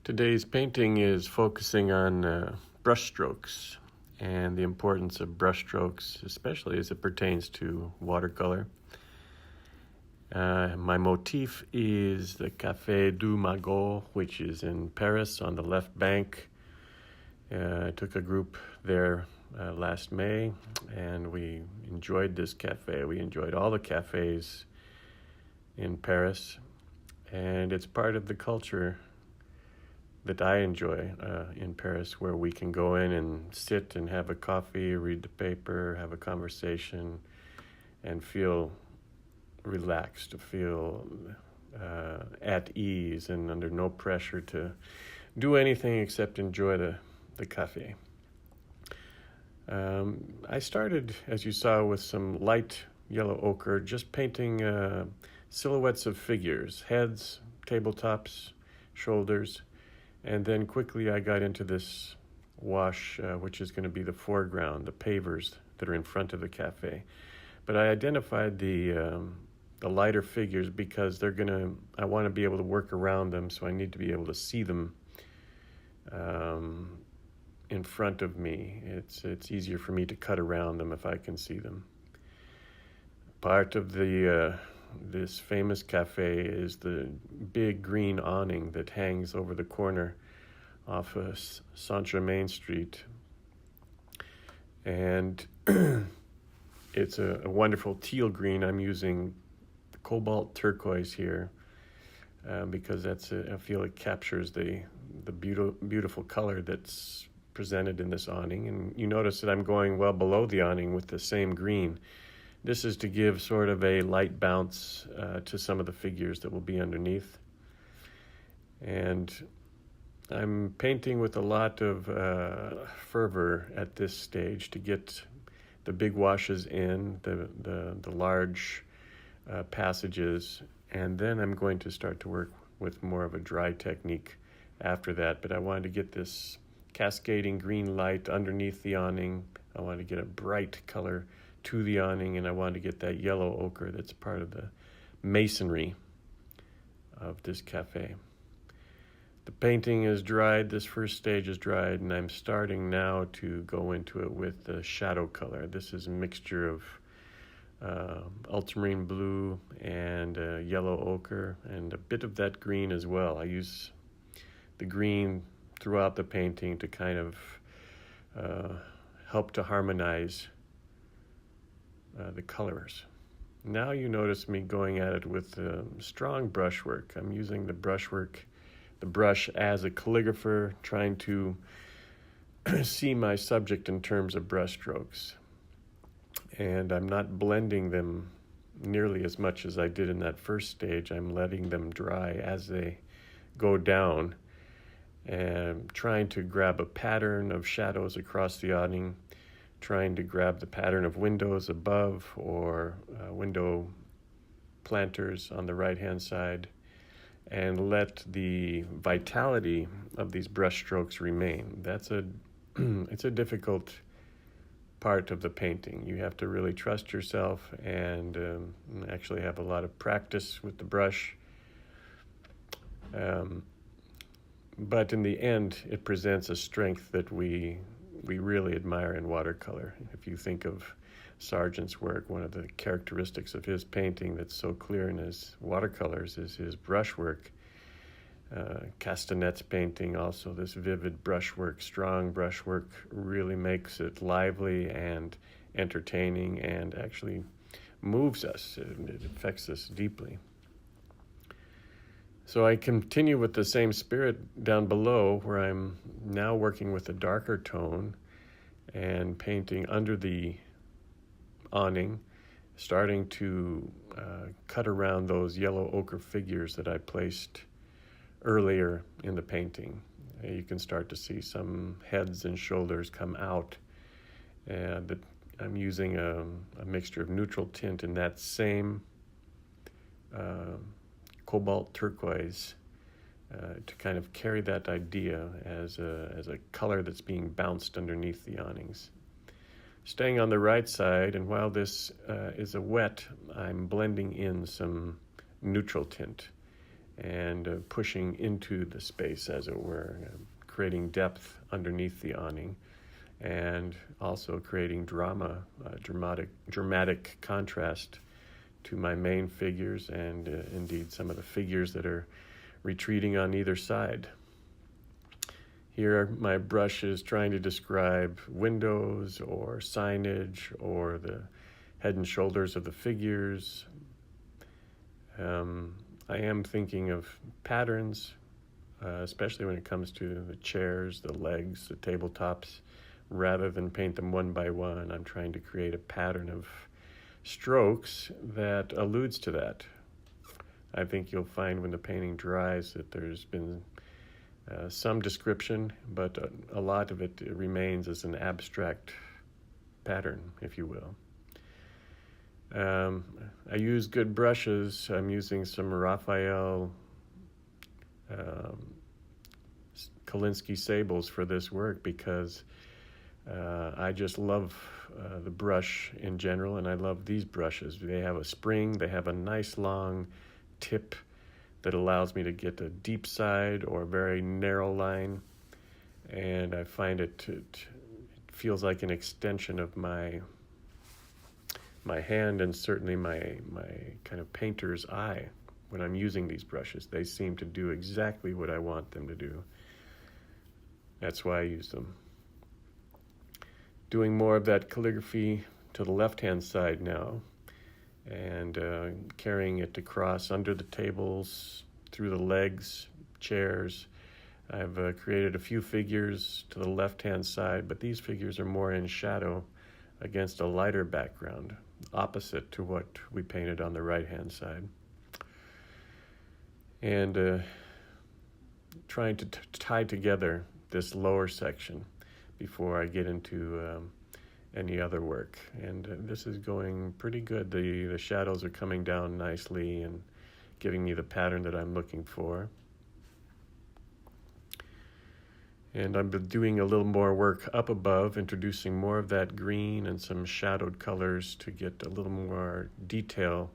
Today's painting is focusing on brushstrokes and the importance of brushstrokes, especially as it pertains to watercolor. My motif is the Café du Magots, which is in Paris on the left bank. I took a group there last May, and we enjoyed this cafe. We enjoyed all the cafes in Paris, and it's part of the culture that I enjoy in Paris, where we can go in and sit and have a coffee, read the paper, have a conversation, and feel relaxed, to feel at ease and under no pressure to do anything except enjoy the cafe. I started, as you saw, with some light yellow ochre, just painting silhouettes of figures, heads, tabletops, shoulders. And then quickly I got into this wash, which is going to be the foreground, the pavers that are in front of the cafe. But I identified the lighter figures because I want to be able to work around them, so I need to be able to see them in front of me. It's easier for me to cut around them if I can see them. Part of this famous cafe is the big green awning that hangs over the corner off of Saint-Germain Street. And it's a wonderful teal green. I'm using cobalt turquoise here because I feel it captures the beautiful color that's presented in this awning. And you notice that I'm going well below the awning with the same green. This is to give sort of a light bounce to some of the figures that will be underneath. And I'm painting with a lot of fervor at this stage to get the big washes in, the large passages, and then I'm going to start to work with more of a dry technique after that. But I wanted to get this cascading green light underneath the awning. I wanted to get a bright color to the awning, and I wanted to get that yellow ochre that's part of the masonry of this cafe. The painting is dried, this first stage is dried, and I'm starting now to go into it with the shadow color. This is a mixture of ultramarine blue and yellow ochre, and a bit of that green as well. I use the green throughout the painting to kind of help to harmonize the colors. Now you notice me going at it with strong brushwork. I'm using the brush as a calligrapher, trying to see my subject in terms of brushstrokes. And I'm not blending them nearly as much as I did in that first stage. I'm letting them dry as they go down and trying to grab a pattern of shadows across the awning, trying to grab the pattern of windows above or window planters on the right-hand side, and let the vitality of these brush strokes remain. It's a difficult part of the painting. You have to really trust yourself and actually have a lot of practice with the brush. But in the end, it presents a strength that we really admire in watercolor. If you think of Sargent's work, one of the characteristics of his painting that's so clear in his watercolors is his brushwork. Castanet's painting also, this vivid brushwork, strong brushwork, really makes it lively and entertaining and actually moves us. It affects us deeply. So I continue with the same spirit down below, where I'm now working with a darker tone and painting under the awning, starting to cut around those yellow ochre figures that I placed earlier in the painting. You can start to see some heads and shoulders come out. But I'm using a mixture of neutral tint in that same cobalt turquoise to kind of carry that idea as a color that's being bounced underneath the awnings. Staying on the right side, and while this is a wet, I'm blending in some neutral tint. and pushing into the space, as it were, creating depth underneath the awning, and also creating dramatic contrast to my main figures, and indeed some of the figures that are retreating on either side. Here my brush is trying to describe windows or signage or the head and shoulders of the figures. I am thinking of patterns, especially when it comes to the chairs, the legs, the tabletops. Rather than paint them one by one, I'm trying to create a pattern of strokes that alludes to that. I think you'll find when the painting dries that there's been some description, but a lot of it remains as an abstract pattern, if you will. I use good brushes. I'm using some Raphael Kolinsky sables for this work because I just love the brush in general, and I love these brushes. They have a spring, they have a nice long tip that allows me to get a deep side or a very narrow line, and I find it feels like an extension of my hand, and certainly my kind of painter's eye when I'm using these brushes. They seem to do exactly what I want them to do. That's why I use them. Doing more of that calligraphy to the left-hand side now, and carrying it across under the tables, through the legs, chairs. I've created a few figures to the left-hand side, but these figures are more in shadow against a lighter background, opposite to what we painted on the right-hand side. And trying to tie together this lower section before I get into any other work. And this is going pretty good. The shadows are coming down nicely and giving me the pattern that I'm looking for. And I'm doing a little more work up above, introducing more of that green and some shadowed colors to get a little more detail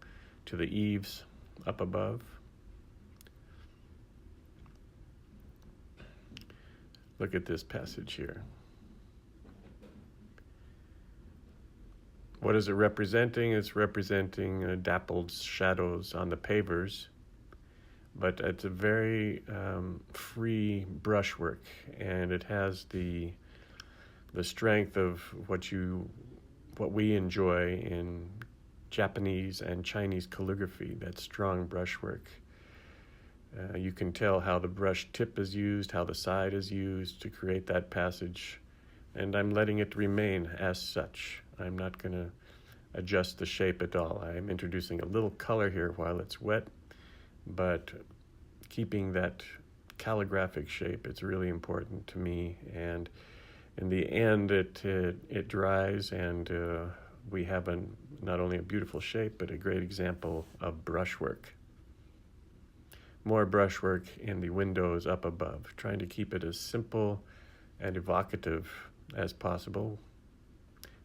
to the eaves up above. Look at this passage here. What is it representing? It's representing dappled shadows on the pavers, but it's a very free brushwork, and it has the strength of what we enjoy in Japanese and Chinese calligraphy, that strong brushwork. You can tell how the brush tip is used, how the side is used to create that passage, and I'm letting it remain as such. I'm not going to adjust the shape at all. I'm introducing a little color here while it's wet, but keeping that calligraphic shape, it's really important to me. And in the end, it dries, and we have not only a beautiful shape, but a great example of brushwork. More brushwork in the windows up above, trying to keep it as simple and evocative as possible,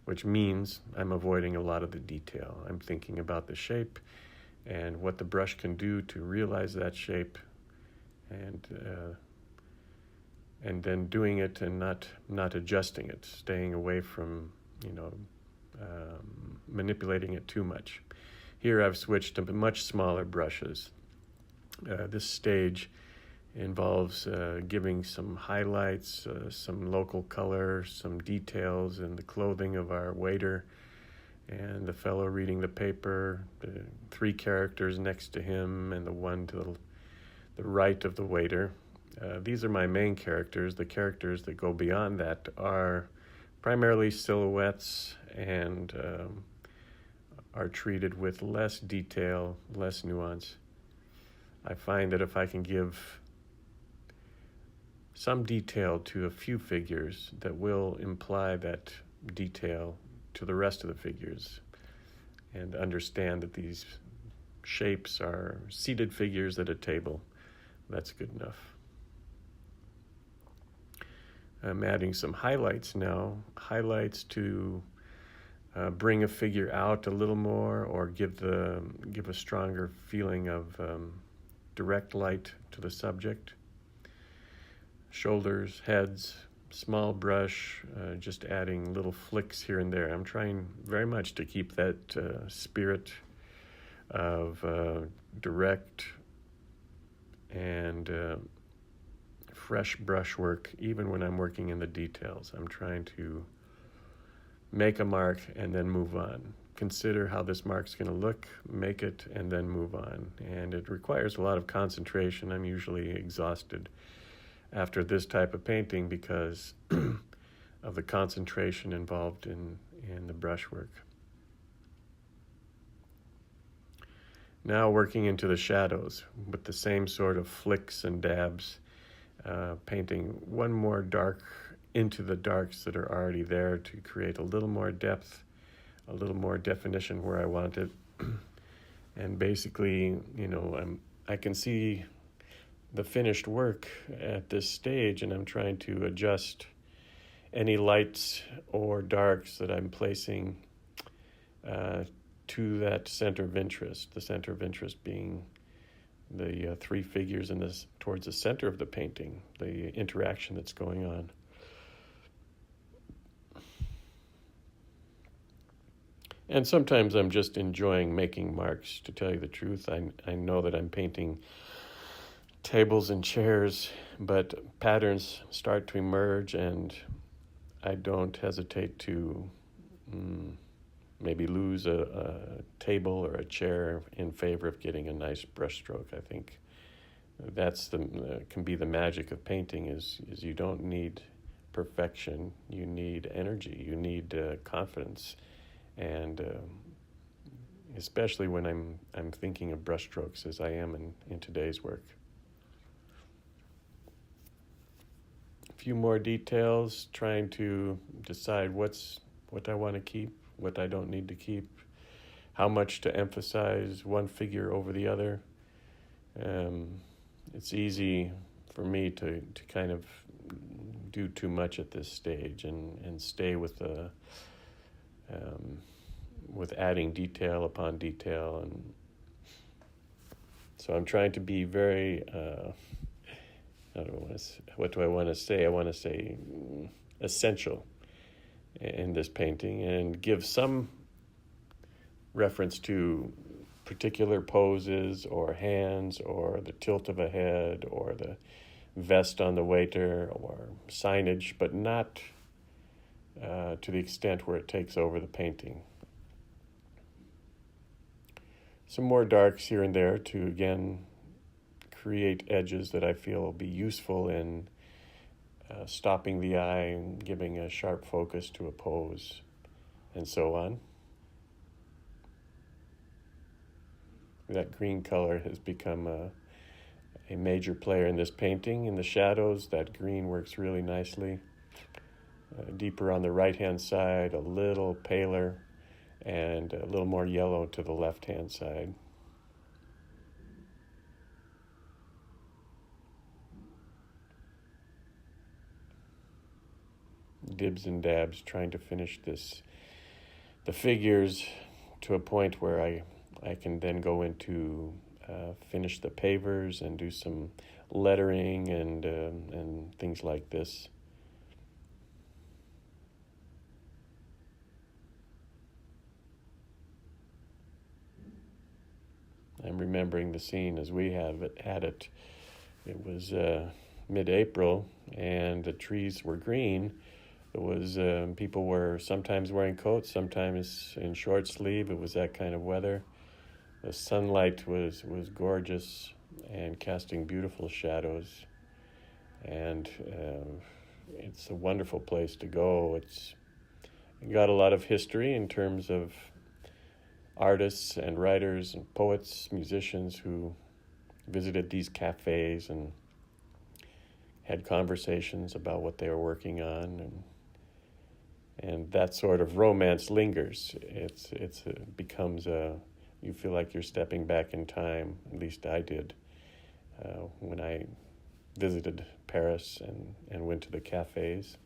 which means I'm avoiding a lot of the detail. I'm thinking about the shape and what the brush can do to realize that shape, and then doing it and not adjusting it, staying away from manipulating it too much. Here I've switched to much smaller brushes. This stage involves giving some highlights, some local color, some details in the clothing of our waiter and the fellow reading the paper, the three characters next to him and the one to the right of the waiter. These are my main characters. The characters that go beyond that are primarily silhouettes and are treated with less detail, less nuance. I find that if I can give some detail to a few figures, that will imply that detail to the rest of the figures, and understand that these shapes are seated figures at a table, that's good enough. I'm adding some highlights now, highlights to bring a figure out a little more, or give a stronger feeling of direct light to the subject. Shoulders, heads, small brush, just adding little flicks here and there. I'm trying very much to keep that spirit of direct and fresh brushwork, even when I'm working in the details. I'm trying to make a mark and then move on. Consider how this mark's going to look, make it, and then move on. And it requires a lot of concentration. I'm usually exhausted after this type of painting because of the concentration involved in the brushwork. Now working into the shadows with the same sort of flicks and dabs, painting one more dark into the darks that are already there to create a little more depth, a little more definition where I want it. And basically, I can see the finished work at this stage, and I'm trying to adjust any lights or darks that I'm placing to that center of interest, the center of interest being the three figures in this towards the center of the painting, the interaction that's going on. And sometimes I'm just enjoying making marks, to tell you the truth. I know that I'm painting tables and chairs, but patterns start to emerge, and I don't hesitate to maybe lose a table or a chair in favor of getting a nice brushstroke. I think that's can be the magic of painting is you don't need perfection. You need energy. You need confidence. And especially when I'm thinking of brushstrokes as I am in today's work. A few more details, trying to decide what I want to keep, what I don't need to keep, how much to emphasize one figure over the other. It's easy for me to kind of do too much at this stage and stay with adding detail upon detail, and so I'm trying to be very what do I want to say? I want to say essential in this painting and give some reference to particular poses or hands or the tilt of a head or the vest on the waiter or signage, but not to the extent where it takes over the painting. Some more darks here and there to, again, create edges that I feel will be useful in stopping the eye and giving a sharp focus to a pose, and so on. That green color has become a major player in this painting. In the shadows, that green works really nicely. Deeper on the right-hand side, a little paler, and a little more yellow to the left-hand side. Dibs and dabs, trying to finish the figures to a point where I can then go into finish the pavers and do some lettering and things like this. I'm remembering the scene as we had it. It was mid-April, and the trees were green. It was people were sometimes wearing coats, sometimes in short sleeve. It was that kind of weather. The sunlight was gorgeous and casting beautiful shadows. And it's a wonderful place to go. It's got a lot of history in terms of artists and writers and poets, musicians who visited these cafes and had conversations about what they were working on, and that sort of romance lingers. It becomes you feel like you're stepping back in time. At least I did when I visited Paris and went to the cafes.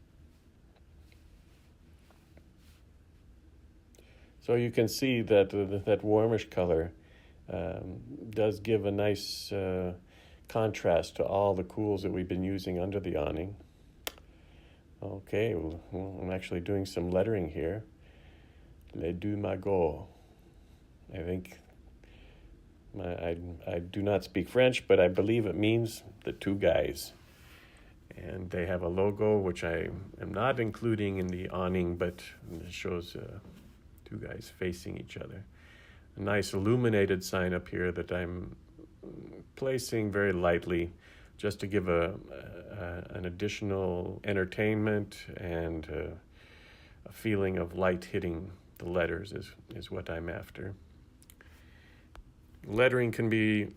So you can see that that warmish color does give a nice contrast to all the cools that we've been using under the awning. Okay, well, I'm actually doing some lettering here. Les Deux Magots. I think I do not speak French, but I believe it means the two guys. And they have a logo, which I am not including in the awning, but it shows two guys facing each other. A nice illuminated sign up here that I'm placing very lightly, just to give an additional entertainment and a feeling of light hitting the letters is what I'm after. Lettering can be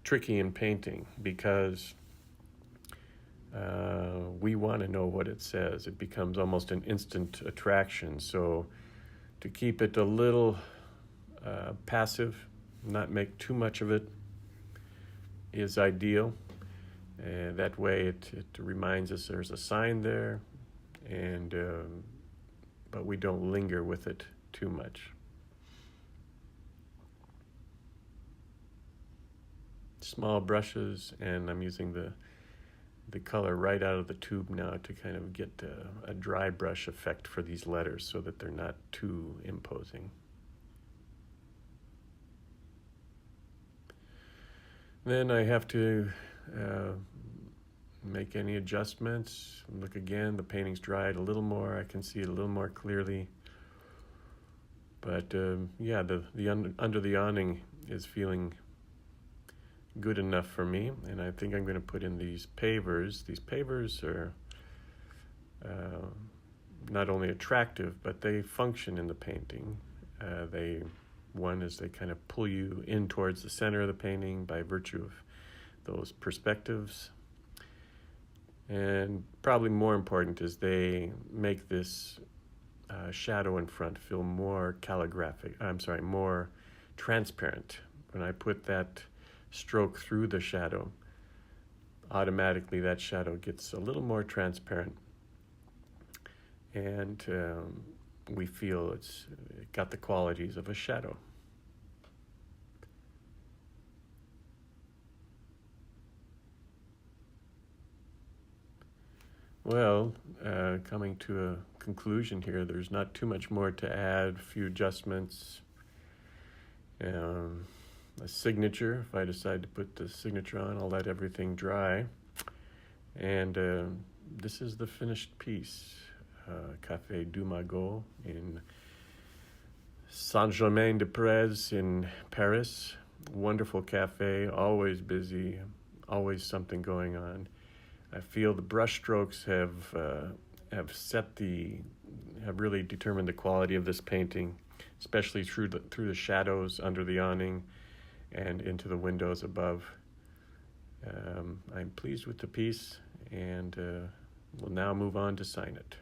tricky in painting because we want to know what it says. It becomes almost an instant attraction. So to keep it a little passive, not make too much of it, is ideal. That way it reminds us there's a sign there, and but we don't linger with it too much. Small brushes, and I'm using the color right out of the tube now to kind of get a dry brush effect for these letters so that they're not too imposing. Then I have to make any adjustments. Look again, the painting's dried a little more. I can see it a little more clearly. But yeah, the under the awning is feeling good enough for me, and I think I'm going to put in these pavers. These pavers are not only attractive, but they function in the painting. One is they kind of pull you in towards the center of the painting by virtue of those perspectives. And probably more important is they make this shadow in front feel more more transparent. When I put that stroke through the shadow, automatically that shadow gets a little more transparent, and we feel it got the qualities of a shadow. Well, coming to a conclusion here, there's not too much more to add. A few adjustments. A signature, if I decide to put the signature on, I'll let everything dry. And this is the finished piece. Café du Magot in Saint-Germain-des-Prés in Paris. Wonderful cafe, always busy, always something going on. I feel the brushstrokes have really determined the quality of this painting, especially through the shadows under the awning and into the windows above. I'm pleased with the piece, and we'll now move on to sign it.